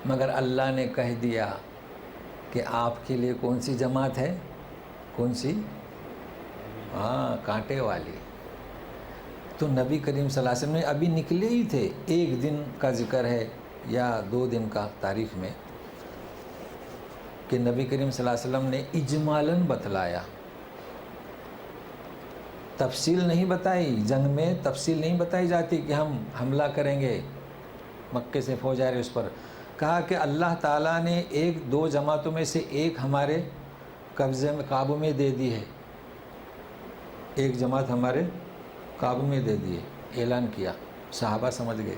مگر اللہ نے کہہ دیا کہ آپ کے لیے کون سی جماعت ہے؟ کون سی؟ ہاں، کانٹے والی. تو نبی کریم صلی اللہ علیہ وسلم نے ابھی نکلے ہی تھے. 1 دن کا ذکر ہے یا 2 دن کا تاریخ میں کہ نبی کریم صلی اللہ علیہ وسلم نے اجمالاً بتلایا، تفصیل نہیں بتائی. جنگ میں تفصیل نہیں بتائی جاتی کہ ہم حملہ کریں گے، مکے سے فوج آ رہی اس پر. کہا کہ اللہ تعالیٰ نے 1-2 جماعتوں میں سے ایک ہمارے قبضے میں قابو میں دے دی ہے. ایک جماعت ہمارے قابو میں دے دیے، اعلان کیا. صحابہ سمجھ گئے.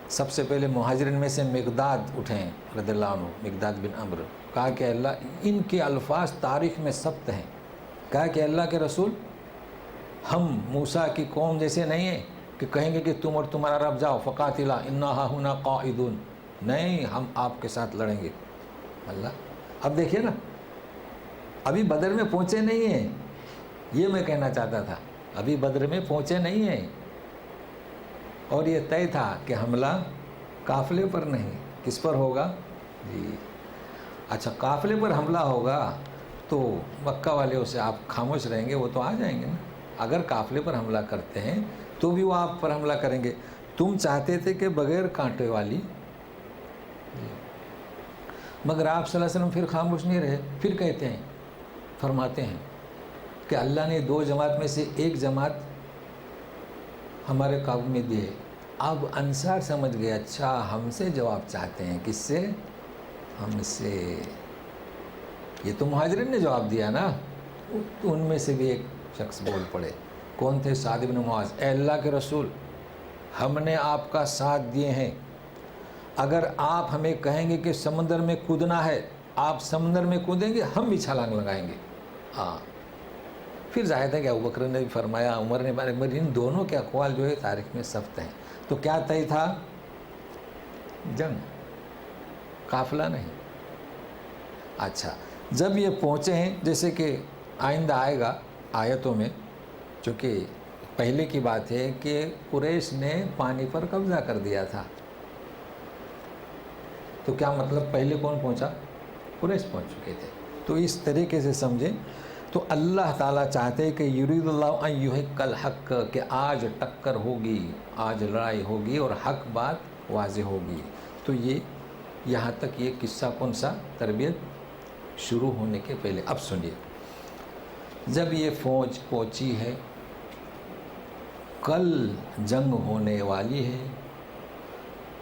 سب سے پہلے مہاجرین میں سے مقداد اٹھیں رضی اللہ عنہ، مقداد بن عمرو. کہا کہ اللہ، ان کے الفاظ تاریخ میں ثبت ہیں. کہا کہ اللہ کے رسول، ہم موسیٰ کی قوم جیسے نہیں ہیں کہ کہیں گے کہ تم اور تمہارا رب جاؤ فقاتلا انا ہاہنا قاعدون. نہیں، ہم آپ کے ساتھ لڑیں گے. اللہ، اب دیکھیے نا، ابھی بدر میں پہنچے نہیں ہیں. یہ میں کہنا چاہتا تھا، ابھی بدر میں پہنچے نہیں ہیں، اور یہ طے تھا کہ حملہ قافلے پر نہیں. کس پر ہوگا؟ جی اچھا، قافلے پر حملہ ہوگا تو مکہ والے اسے آپ خاموش رہیں گے؟ وہ تو آ جائیں گے نا. اگر قافلے پر حملہ کرتے ہیں تو بھی وہ آپ پر حملہ کریں گے. تم چاہتے تھے کہ بغیر کانٹے والی، مگر آپ صلی اللہ علیہ وسلم پھر خاموش نہیں رہے. پھر کہتے ہیں، فرماتے ہیں کہ اللہ نے 2 جماعت میں سے ایک جماعت ہمارے قابو میں دی ہے. اب انصار سمجھ گئے، اچھا ہم سے جواب چاہتے ہیں. کس سے؟ ہم سے. یہ تو مہاجرین نے جواب دیا نا. تو ان میں سے بھی ایک شخص بول پڑے. کون تھے؟ سعد بن معاذ. اے اللہ کے رسول، ہم نے آپ کا ساتھ دیے ہیں، اگر آپ ہمیں کہیں گے کہ سمندر میں کودنا ہے، آپ سمندر میں کودیں گے، ہم بھی چھلانگ لگائیں گے. ہاں، پھر ظاہر ہے کہ ابوبکر نے بھی فرمایا، عمر نے بھی، مگر ان دونوں کے اقوال جو ہے تاریخ میں ثبت ہیں۔ تو کیا طے تھا؟ جنگ، قافلہ نہیں۔ اچھا، جب یہ پہنچے ہیں، جیسے کہ آئندہ آئے گا آیتوں میں، چونکہ پہلے کی بات ہے کہ قریش نے پانی پر قبضہ کر دیا تھا، تو کیا مطلب پہلے کون پہنچا؟ قریش پہنچ چکے تھے۔ تو اس طریقے سے سمجھیں تو اللہ تعالیٰ چاہتے کہ یرید اللہ ان یحق الحق، کہ آج ٹکر ہوگی، آج لڑائی ہوگی اور حق بات واضح ہوگی۔ تو یہ یہاں تک یہ قصہ کون سا؟ تربیت شروع ہونے کے پہلے۔ اب سنیے، جب یہ فوج پہنچی ہے، کل جنگ ہونے والی ہے،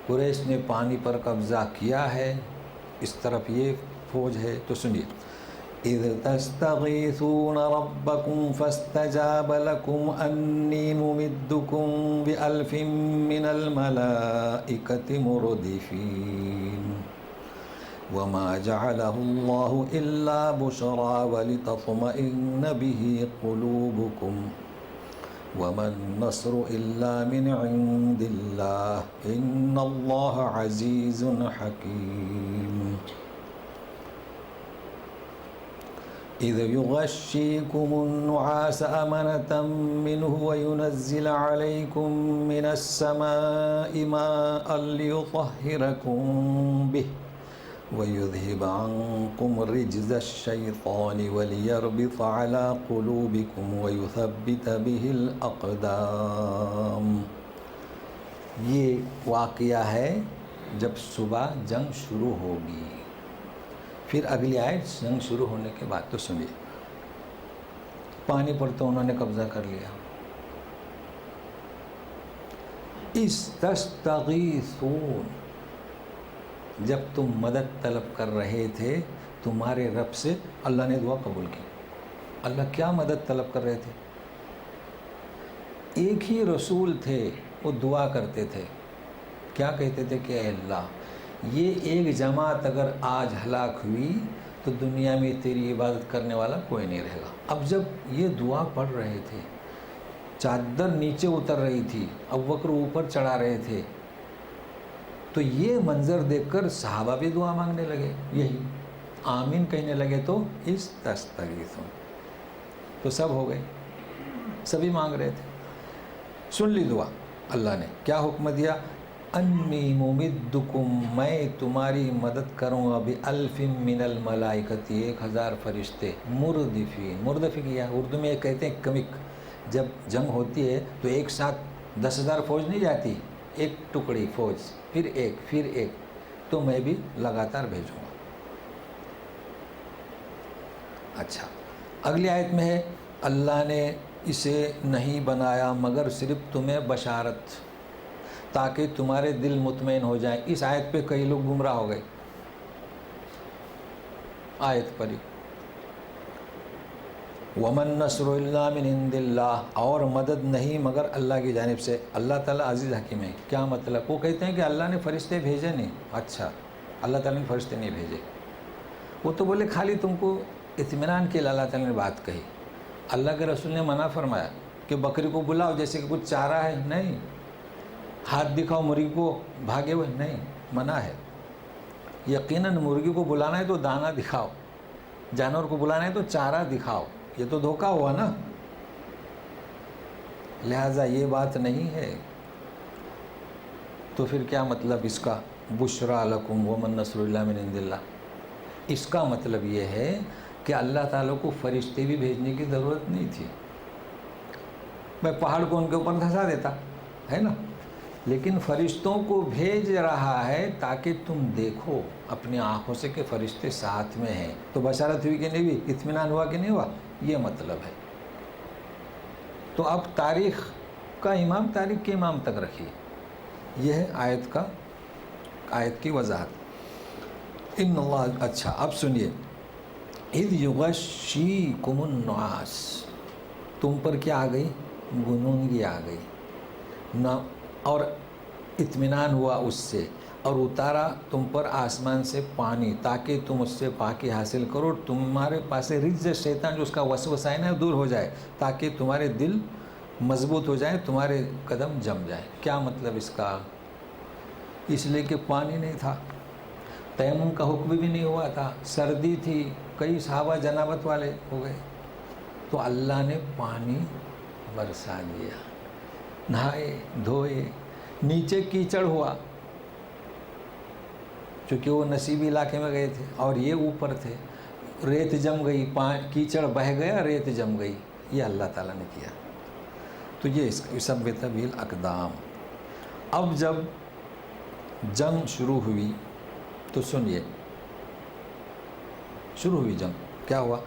قریش نے پانی پر قبضہ کیا ہے، اس طرف یہ فوج ہے، تو سنیے، اذ تستغیثون ربکم فاستجاب لکم انی ممدکم بألف من الملائکۃ مردفین وما جعلہ اللہ الا بشرا ولتطمئن به قلوبکم وما النصر الا من عند اللہ ان اللہ عزیز حکیم اذ یغشیکم النعاس امنة منه وینزل علیکم من السماء ماء لیطہرکم به وَيُذْهِبَ عَنْكُمْ رِجْزَ الشَّيْطَانِ وَلِيَرْبِطَ عَلَىٰ قُلُوبِكُمْ وَيُثَبِّتَ بِهِ الْأَقْدَامِ۔ یہ واقعہ ہے جب صبح جنگ شروع ہوگی۔ پھر اگلی آیت جنگ شروع ہونے کے بعد، تو سنیے، پانی پر تو انہوں نے قبضہ کر لیا۔ استستغیثون، جب تم مدد طلب کر رہے تھے تمہارے رب سے، اللہ نے دعا قبول کی۔ اللہ کیا مدد طلب کر رہے تھے؟ ایک ہی رسول تھے، وہ دعا کرتے تھے، کیا کہتے تھے کہ اے اللہ، یہ ایک جماعت اگر آج ہلاک ہوئی تو دنیا میں تیری عبادت کرنے والا کوئی نہیں رہے گا۔ اب جب یہ دعا پڑھ رہے تھے، چادر نیچے اتر رہی تھی، ابوبکر اوپر چڑھا رہے تھے، تو یہ منظر دیکھ کر صحابہ بھی دعا مانگنے لگے، یہی آمین کہنے لگے، تو استغیثون، تو سب ہو گئے، سبھی مانگ رہے تھے۔ سن لی دعا، اللہ نے کیا حکم دیا؟ انی ممدکم، میں تمہاری مدد کروں گا بألف من الملائکۃ، 1000 فرشتے، مردفین، مردفین کیا اردو میں کہتے ہیں کمک، جب جنگ ہوتی ہے تو ایک ساتھ 10,000 فوج نہیں جاتی، ایک ٹکڑی فوج، پھر ایک، تو میں بھی لگاتار بھیجوں گا۔ اچھا، اگلی آیت میں ہے اللہ نے اسے نہیں بنایا مگر صرف تمہیں بشارت، تاکہ تمہارے دل مطمئن ہو جائیں۔ اس آیت پہ کئی لوگ گمراہ ہو گئے، آیت پڑھی، وَمَن نَّصْرُ إِلَّا مِنْ عِندِ اللَّهِ، اور مدد نہیں مگر اللہ کی جانب سے، اللہ تعالیٰ عزیز حکیم ہے۔ کیا مطلب؟ وہ کہتے ہیں کہ اللہ نے فرشتے بھیجے نہیں۔ اچھا، اللہ تعالیٰ نے فرشتے نہیں بھیجے، وہ تو بولے خالی تم کو اطمینان کے لیے اللہ تعالیٰ نے بات کہی۔ اللہ کے رسول نے منع فرمایا کہ بکری کو بلاؤ جیسے کہ کچھ چارہ ہے، نہیں، ہاتھ دکھاؤ مرغی کو بھاگے ہوئے، نہیں، منع ہے۔ یقیناً مرغی کو بلانا ہے تو دانہ دکھاؤ، جانور کو بلانا ہے تو چارہ دکھاؤ، یہ تو دھوکہ ہوا نا، لہٰذا یہ بات نہیں ہے۔ تو پھر کیا مطلب اس کا؟ بشرا لکم ومن نصر اللہ من عند اللہ، اس کا مطلب یہ ہے کہ اللہ تعالیٰ کو فرشتے بھی بھیجنے کی ضرورت نہیں تھی، میں پہاڑ کو ان کے اوپر دھسا دیتا، ہے نا، لیکن فرشتوں کو بھیج رہا ہے تاکہ تم دیکھو اپنی آنکھوں سے کہ فرشتے ساتھ میں ہیں۔ تو بشارت ہوئی کہ نہیں ہوئی؟ اطمینان ہوا کہ نہیں ہوا؟ یہ مطلب ہے۔ تو اب تاریخ کا امام تاریخ کے امام تک رکھیے، یہ ہے آیت کی وضاحت۔ ان اللہ، اچھا اب سنیے، اذ یغشیکم النعاس، تم پر کیا آ گئی؟ غنودگی آ گئی، اور اطمینان ہوا اس سے، اور اتارا تم پر آسمان سے پانی تاکہ تم اس سے پاکی حاصل کرو، تمہارے پاس رجز شیطان جو اس کا وسوسہ ہے نا دور ہو جائے، تاکہ تمہارے دل مضبوط ہو جائیں، تمہارے قدم جم جائیں۔ کیا مطلب اس کا؟ اس لیے کہ پانی نہیں تھا، تیمم کا حکم بھی نہیں ہوا تھا، سردی تھی، کئی صحابہ جنابت والے ہو گئے، تو اللہ نے پانی برسا دیا، نہائے دھوئے، نیچے کیچڑ ہوا چونکہ وہ نصیبی علاقے میں گئے تھے اور یہ اوپر تھے، ریت جم گئی، کیچڑ بہہ گیا، ریت جم گئی، یہ اللہ تعالیٰ نے کیا۔ تو یہ سب طویل اقدام۔ اب جب جنگ شروع ہوئی تو سنیے، شروع ہوئی جنگ، کیا ہوا؟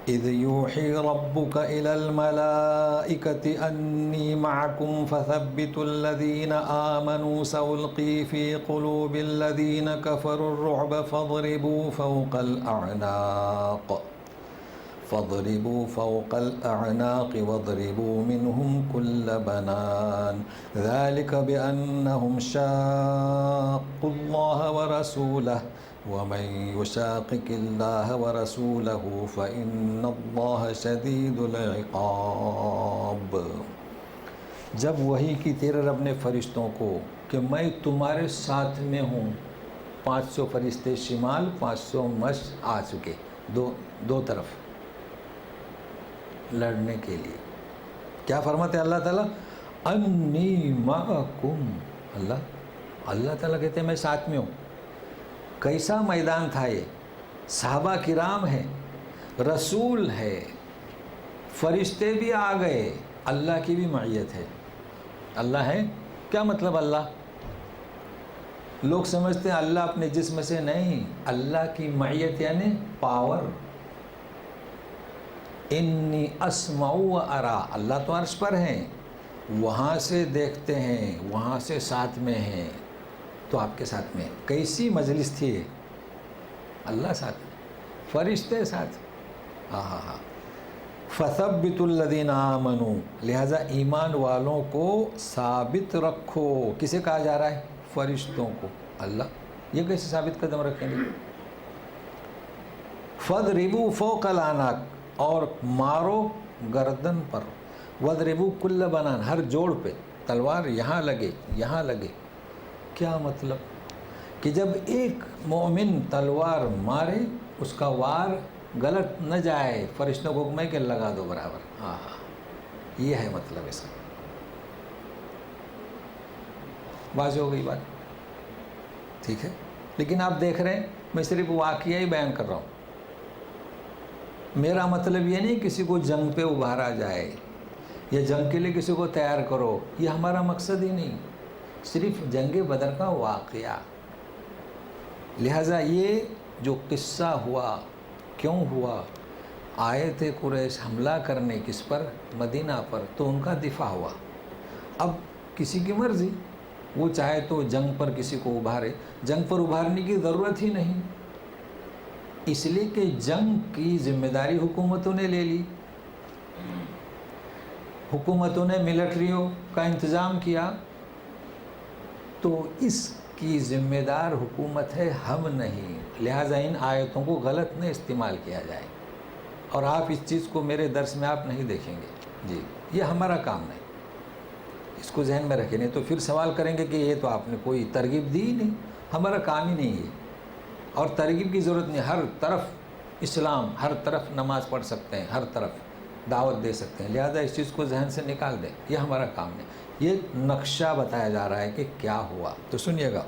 اذ یوحی ربک الی الملائکۃ انی معکم فثبتوا الذین آمنوا سألقی فی قلوب الذین کفروا الرعب فاضربوا فوق الأعناق واضربوا منهم كل بنان ذلك بأنهم شاقوا الله ورسوله ومن يشاقق الله ورسوله فإن الله شديد العقاب۔ جب وحی کی تیرے رب نے فرشتوں کو کہ میں تمہارے ساتھ میں ہوں، 500 فرشتے شمال 500 مشرق آ چکے، دو طرف لڑنے کے لیے۔ کیا فرماتے ہیں اللہ تعالیٰ؟ انی معکم، اللہ تعالیٰ کہتے ہیں میں ساتھ میں ہوں۔ کیسا میدان تھا یہ؟ صحابہ کرام ہیں، رسول ہے، فرشتے بھی آ گئے، اللہ کی بھی معیت ہے۔ اللہ ہے کیا مطلب؟ اللہ، لوگ سمجھتے ہیں اللہ اپنے جسم سے، نہیں، اللہ کی معیت یعنی پاور۔ انی اسمع و ارا، اللہ تو عرش پر ہیں، وہاں سے دیکھتے ہیں، وہاں سے ساتھ میں ہیں، تو آپ کے ساتھ میں کیسی مجلس تھی؟ اللہ ساتھ، فرشتے ساتھ، ہاں۔ فثبتوا الذین آمنوا، لہذا ایمان والوں کو ثابت رکھو۔ کسے کہا جا رہا ہے؟ فرشتوں کو۔ اللہ یہ کیسے ثابت قدم رکھیں گے؟ فاضربوا فوق الاعناق، اور مارو گردن پر، واضربوا کل بنان، ہر جوڑ پہ تلوار یہاں لگے، یہاں لگے۔ کیا مطلب؟ کہ جب ایک مومن تلوار مارے اس کا وار غلط نہ جائے، فرشتوں کو حکم ہے کہ لگا دو برابر۔ ہاں، یہ ہے مطلب اس کا۔ واضح ہو گئی بات؟ ٹھیک ہے، لیکن آپ دیکھ رہے ہیں میں صرف واقعہ ہی بیان کر رہا ہوں، میرا مطلب یہ نہیں کسی کو جنگ پہ ابھارا جائے یا جنگ کے لیے کسی کو تیار کرو، یہ ہمارا مقصد ہی نہیں، صرف جنگ بدر کا واقعہ۔ لہٰذا یہ جو قصہ ہوا، کیوں ہوا؟ آئے تھے قریش حملہ کرنے، کس پر؟ مدینہ پر، تو ان کا دفاع ہوا۔ اب کسی کی مرضی، وہ چاہے تو جنگ پر کسی کو ابھارے، جنگ پر ابھارنے کی ضرورت ہی نہیں، اس لیے کہ جنگ کی ذمہ داری حکومتوں نے لے لی، حکومتوں نے ملٹریوں کا انتظام کیا، تو اس کی ذمہ دار حکومت ہے، ہم نہیں۔ لہٰذا ان آیتوں کو غلط نہ استعمال کیا جائے، اور آپ اس چیز کو میرے درس میں آپ نہیں دیکھیں گے، جی یہ ہمارا کام نہیں، اس کو ذہن میں رکھیں، نہیں تو پھر سوال کریں گے کہ یہ تو آپ نے کوئی ترغیب دی ہی نہیں، ہمارا کام ہی نہیں ہے، اور ترغیب کی ضرورت نہیں، ہر طرف اسلام، ہر طرف نماز پڑھ سکتے ہیں، ہر طرف دعوت دے سکتے ہیں، لہذا اس چیز کو ذہن سے نکال دیں، یہ ہمارا کام نہیں، یہ نقشہ بتایا جا رہا ہے کہ کیا ہوا۔ تو سنیے گا،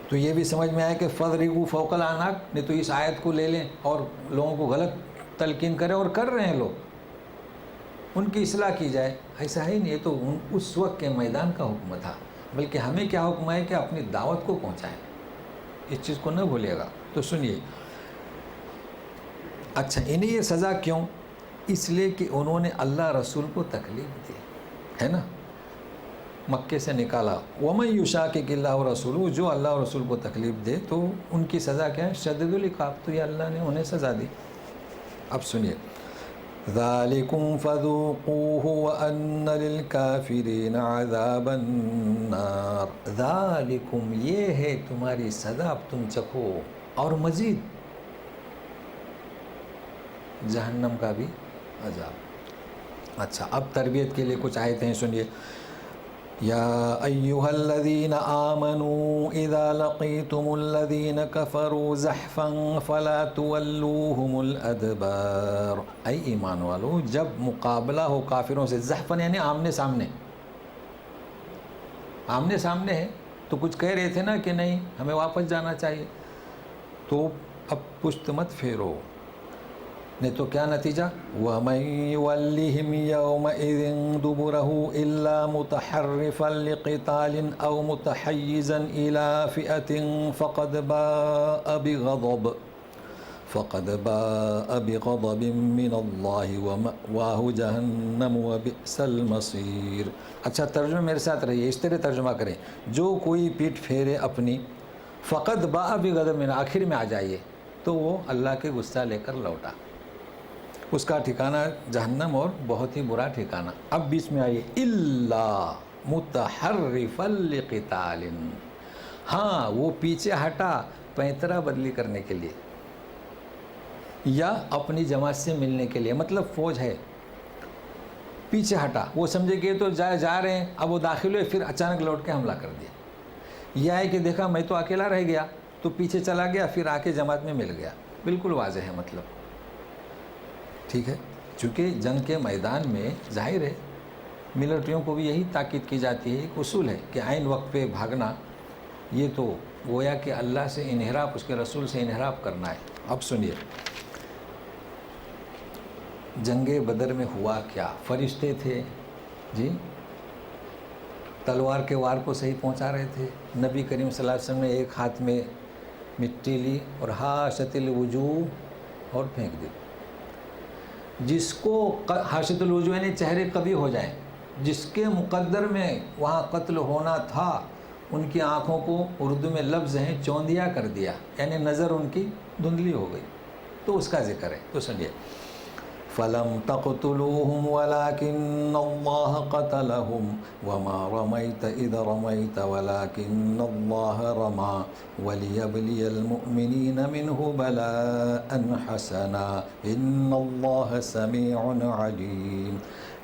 تو یہ بھی سمجھ میں آئے کہ فضربوا فوق الاعناق، نہیں تو اس آیت کو لے لیں اور لوگوں کو غلط تلقین کریں، اور کر رہے ہیں لوگ، ان کی اصلاح کی جائے، ایسا ہی نہیں، یہ تو اس وقت کے میدان کا حکم تھا، بلکہ ہمیں کیا حکم ہے کہ اپنی دعوت کو پہنچائیں، اس چیز کو نہ بھولیے گا۔ تو سنیے، اچھا انہیں یہ سزا کیوں؟ اس لیے کہ انہوں نے اللہ رسول کو تکلیف دی ہے نا، مکے سے نکالا۔ وَمَن يُشَاقِقِ اللَّهَ وَرَسُولَهُ، جو اللہ اور رسول کو تکلیف دے تو ان کی سزا کیا ہے؟ شدید العقاب، تو یہ اللہ نے انہیں سزا دی۔ اب سنیے، ذالکم فذوقوہ وان للکافرین عذاب النار، ذالکم یہ ہے تمہاری سزا، اب تم چکھو، اور مزید جہنم کا بھی عذاب۔ اچھا، اب تربیت کے لیے کچھ آیتیں سنیے۔ یا ایہا الذین آمنوا اذا لقیتم الذین کفروا زحفا فلا تولوہم الادبار، اے ایمان والو جب مقابلہ ہو کافروں سے، زحفا یعنی آمنے سامنے، آمنے سامنے ہے تو کچھ کہہ رہے تھے نا کہ نہیں ہمیں واپس جانا چاہیے، تو اب پشت مت پھیرو، نہیں تو کیا نتیجہ؟ وَمَن يُوَلِّهِمْ يَوْمَئِذٍ دُبُرَهُ إِلَّا مُتَحَرِّفًا لِقِتَالٍ أَوْ مُتَحَيِّزًا إِلَى فِئَةٍ فَقَدْ بَاءَ بِغَضَبٍ مِّنَ اللَّهِ وَمَأْوَاهُ جَهَنَّمُ وَبِئْسَ الْمَصِيرُ۔ اچھا ترجمہ میرے ساتھ رہیے، اس طرح ترجمہ کریں، جو کوئی پیٹ پھیرے اپنی، فقد باء بغضب من، آخر میں آ جائیے تو وہ اللہ کے غصہ لے کر لوٹا، اس کا ٹھکانہ جہنم اور بہت ہی برا ٹھکانہ۔ اب بیچ میں آئیے، الا متحرفا لقتال، ہاں وہ پیچھے ہٹا پینترا بدلی کرنے کے لیے یا اپنی جماعت سے ملنے کے لیے، مطلب فوج ہے پیچھے ہٹا، وہ سمجھے کہ تو جا رہے ہیں، اب وہ داخل ہوئے پھر اچانک لوٹ کے حملہ کر دیا، یہ ہے کہ دیکھا میں تو اکیلا رہ گیا تو پیچھے چلا گیا، پھر آ کے جماعت میں مل گیا، بالکل واضح ہے مطلب، ٹھیک ہے، چونکہ جنگ کے میدان میں ظاہر ہے ملٹریوں کو بھی یہی تاکید کی جاتی ہے، ایک اصول ہے کہ عین وقت پہ بھاگنا، یہ تو گویا کہ اللہ سے انحراف، اس کے رسول سے انحراف کرنا ہے۔ اب سنیے جنگ بدر میں ہوا کیا، فرشتے تھے جی، تلوار کے وار کو صحیح پہنچا رہے تھے، نبی کریم صلی اللہ علیہ وسلم نے ایک ہاتھ میں مٹی لی اور حاشت الوجوہ اور پھینک دی، جس کو حاشت الوجوہ یعنی چہرے قبیح ہو جائیں، جس کے مقدر میں وہاں قتل ہونا تھا، ان کی آنکھوں کو اردو میں لفظ ہیں چوندیا کر دیا، یعنی نظر ان کی دھندلی ہو گئی، تو اس کا ذکر ہے، تو سنیے، فَلَمْ تَقْتُلُوهُمْ وَلَكِنَّ اللَّهَ قَتَلَهُمْ وَمَا رَمَيْتَ إِذْ رَمَيْتَ وَلَكِنَّ اللَّهَ رَمَى وَلِيَبْلِيَ الْمُؤْمِنِينَ مِنْهُ بَلَاءً حَسَنًا إِنَّ اللَّهَ سَمِيعٌ عَلِيمٌ۔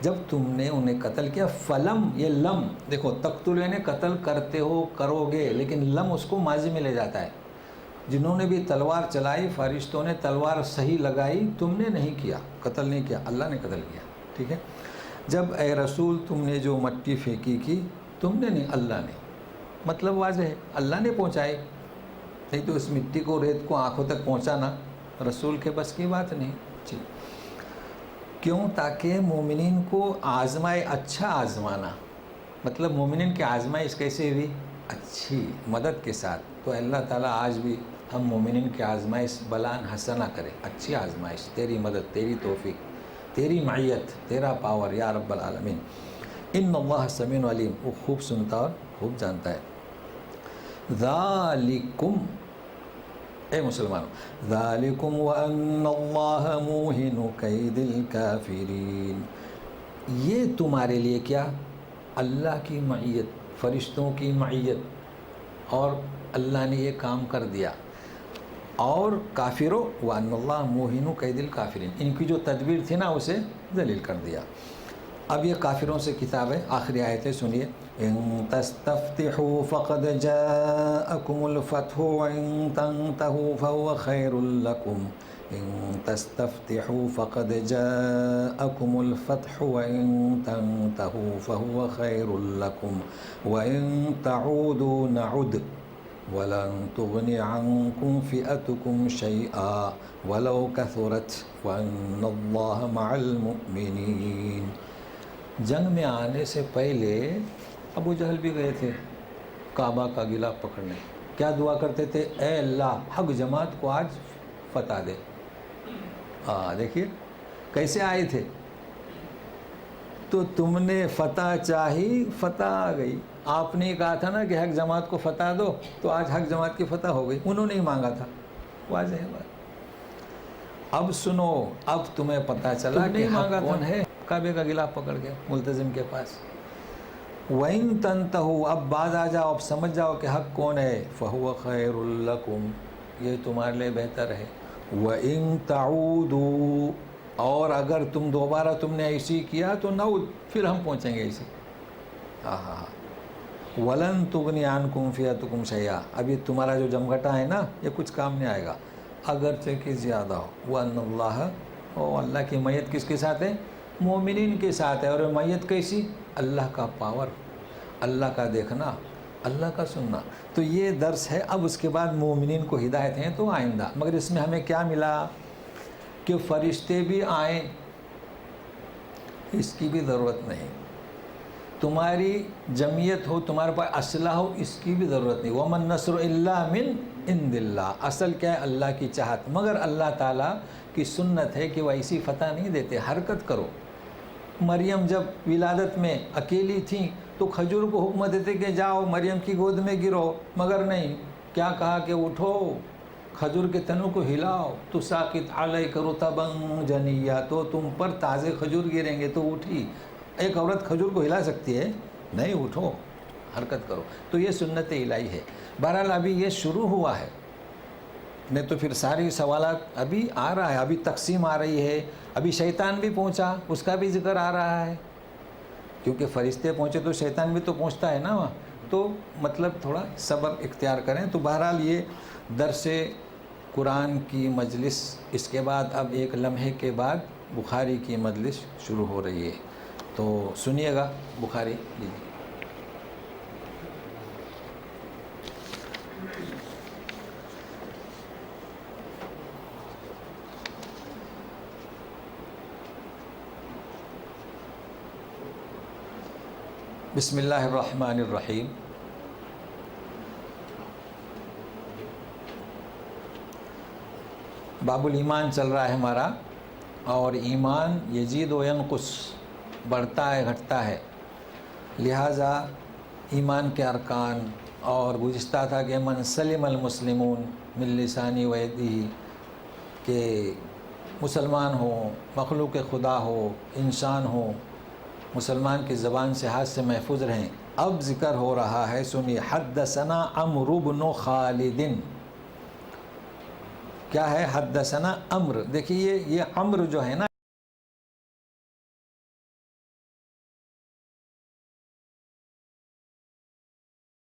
جب تم نے انہیں قتل کیا، فلم، یہ لم دیکھو، تقتل یعنی قتل کرتے ہو، کرو گے، لیکن لم اس کو ماضی میں لے جاتا ہے، جنہوں نے بھی تلوار چلائی، فرشتوں نے تلوار صحیح لگائی، تم نے نہیں کیا، قتل نہیں کیا، اللہ نے قتل کیا، ٹھیک ہے، جب اے رسول تم نے جو مٹی پھینکی کی، تم نے نہیں، اللہ نے، مطلب واضح ہے اللہ نے پہنچائی، نہیں تو اس مٹی کو، ریت کو آنکھوں تک پہنچانا رسول کے بس کی بات نہیں، جی، کیوں؟ تاکہ مومنین کو آزمائے، اچھا آزمانا، مطلب مومنین کی آزمائش کیسے ہوئی؟ اچھی مدد کے ساتھ، تو اللہ تعالیٰ آج بھی ہم مومنین کی آزمائش بلان حسنہ کرے، اچھی آزمائش، تیری مدد، تیری توفیق، تیری معیت، تیرا پاور یا رب العالمین۔ ان اللہ سمیع علیم، وہ خوب سنتا اور خوب جانتا ہے۔ ذالکم، اے مسلمانوں، ذالکم وان اللہ موہن کید الکافرین، یہ تمہارے لیے کیا؟ اللہ کی معیت، فرشتوں کی معیت، اور اللہ نے یہ کام کر دیا، اور کافروں وَأَنَّ اللَّهَ مُوهِنُ كَيْدِ الْكَافِرِينَ، ان کی جو تدبیر تھی نا اسے ذلیل کر دیا۔ اب یہ کافروں سے کتاب ہے، آخری آیتیں سنیے، إِن تَسْتَفْتِحُوا فَقَدْ جَاءَكُمُ الْفَتْحُ وَإِن تَنْتَهُوا فَهُوَ خَيْرٌ لَكُمْ إِن تَسْتَفْتِحُوا فَقَدْ جَاءَكُمُ الْفَتْحُ وَإِن تَنْتَهُوا فَهُوَ خَيْرٌ لَكُمْ وَإِن تَعُودُوا نَعُدْ وَلَن تُغْنِ عَنكُمْ فِئَتُكُمْ شَيْئًا وَلَوْ كَثُرَتْ وَأَنَّ اللَّهَ مَعَ الْمُؤْمِنِينَ۔ جنگ میں آنے سے پہلے ابو جہل بھی گئے تھے کعبہ کا غلاف پکڑنے، کیا دعا کرتے تھے؟ اے اللہ حق جماعت کو آج فتح دے۔ دیکھیے کیسے آئے تھے، تو تم نے فتح چاہی، فتح آ گئی، آپ نے کہا تھا نا کہ حق جماعت کو فتح دو، تو آج حق جماعت کی فتح ہو گئی، انہوں نے ہی مانگا تھا، واضح ہے بات۔ اب سنو، اب تمہیں پتہ چلا کہ حق کون ہے. کعبے کا غلاف پکڑ کے ملتزم کے پاس. وَإِن تَنْتَهُوا، اب باز آ جاؤ، اب سمجھ جاؤ کہ حق کون ہے. فَهُوَ خَيْرٌ لَكُمْ، یہ تمہارے لیے بہتر ہے. وَإِن تَعُودُوا، اور اگر تم دوبارہ تم نے ایسی کیا تو نعود، پھر ہم پہنچیں گے ایسی. وَلَن تُغْنِ عَنْكُمْ فِئَتُكُمْ شَيْئًا، اب یہ تمہارا جو جمگھٹا ہے نا، یہ کچھ کام نہیں آئے گا اگرچہ کہ زیادہ ہو. وَأَنَّ اللَّهَ، اور اللہ کی میت کس کے ساتھ ہے؟ مومنین کے ساتھ ہے. اور میت کیسی؟ اللہ کا پاور، اللہ کا دیکھنا، اللہ کا سننا. تو یہ درس ہے. اب اس کے بعد مومنین کو ہدایت ہیں تو آئندہ. مگر اس میں ہمیں کیا ملا کہ فرشتے بھی آئیں، اس کی بھی ضرورت نہیں. تمہاری جمعیت ہو، تمہارے پاس اسلحہ ہو، اس کی بھی ضرورت نہیں. وَمَن نَّصْرُ إِلَّا مِنْ عِنْدِ اللَّهِ، اصل کیا ہے؟ اللہ کی چاہت. مگر اللہ تعالیٰ کی سنت ہے کہ وہ ایسی فتح نہیں دیتے. حرکت کرو. مریم جب ولادت میں اکیلی تھیں تو کھجور کو حکم دیتے کہ جاؤ مریم کی گود میں گرو، مگر نہیں. کیا کہا کہ اٹھو، کھجور کے تنوں کو ہلاؤ. تو ساقط علیک رطبا جنیا، تو تم پر تازے کھجور گریں گے. تو اٹھی. ایک عورت کھجور کو ہلا سکتی ہے؟ نہیں. اٹھو، حرکت کرو. تو یہ سنت الہی ہے. بہرحال ابھی یہ شروع ہوا ہے، نہیں تو پھر ساری سوالات ابھی آ رہا ہے. ابھی تقسیم آ رہی ہے. ابھی شیطان بھی پہنچا، اس کا بھی ذکر آ رہا ہے. کیونکہ فرشتے پہنچے تو شیطان بھی تو پہنچتا ہے نا. تو مطلب تھوڑا صبر اختیار کریں. تو بہرحال یہ درس قرآن کی مجلس، اس کے بعد اب ایک لمحے کے بعد بخاری کی مجلس شروع ہو رہی ہے. تو سنیے گا بخاری. بسم اللہ الرحمن الرحیم. باب الایمان چل رہا ہے ہمارا، اور ایمان یزید و ینقص، بڑھتا ہے گھٹتا ہے. لہٰذا ایمان کے ارکان، اور گزشتہ تھا کہ من سلم المسلمون من لسانی و یدہ، کہ مسلمان ہو، مخلوق خدا ہو، انسان ہو، مسلمان کی زبان سے ہاتھ سے محفوظ رہیں. اب ذکر ہو رہا ہے، سنیے. حدثنا عمرو بن خالد. کیا ہے؟ حدثنا عمرو. دیکھیے یہ عمرو جو ہے نا،